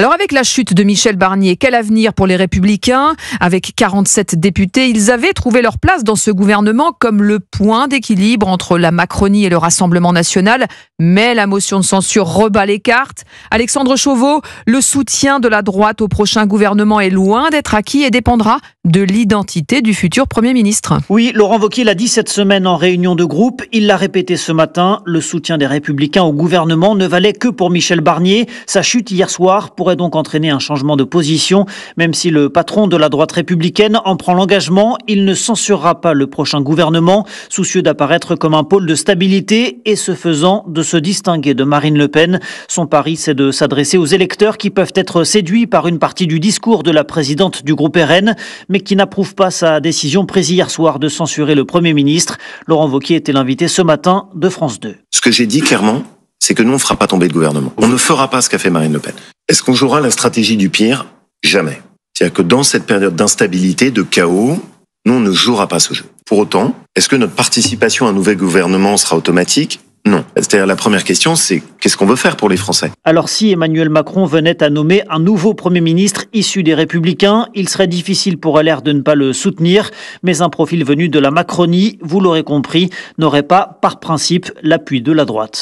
Alors avec la chute de Michel Barnier, quel avenir pour les Républicains? Avec 47 députés, ils avaient trouvé leur place dans ce gouvernement comme le point d'équilibre entre la Macronie et le Rassemblement national. Mais la motion de censure rebat les cartes. Alexandre Chauveau, le soutien de la droite au prochain gouvernement est loin d'être acquis et dépendra de l'identité du futur Premier ministre. Oui, Laurent Wauquiez l'a dit cette semaine en réunion de groupe. Il l'a répété ce matin. Le soutien des Républicains au gouvernement ne valait que pour Michel Barnier. Sa chute hier soir pourrait donc entraîner un changement de position. Même si le patron de la droite républicaine en prend l'engagement, il ne censurera pas le prochain gouvernement, soucieux d'apparaître comme un pôle de stabilité et ce faisant de se distinguer de Marine Le Pen. Son pari, c'est de s'adresser aux électeurs qui peuvent être séduits par une partie du discours de la présidente du groupe RN, mais qui n'approuvent pas sa décision prise hier soir de censurer le Premier ministre. Laurent Wauquiez était l'invité ce matin de France 2. Ce que j'ai dit clairement, c'est que nous, on ne fera pas tomber de gouvernement. On ne fera pas ce qu'a fait Marine Le Pen. Est-ce qu'on jouera la stratégie du pire? Jamais. C'est-à-dire que dans cette période d'instabilité, de chaos, nous, on ne jouera pas ce jeu. Pour autant, est-ce que notre participation à un nouvel gouvernement sera automatique? Non. C'est-à-dire la première question, c'est qu'est-ce qu'on veut faire pour les Français? Alors si Emmanuel Macron venait à nommer un nouveau Premier ministre issu des Républicains, il serait difficile pour LR de ne pas le soutenir. Mais un profil venu de la Macronie, vous l'aurez compris, n'aurait pas par principe l'appui de la droite.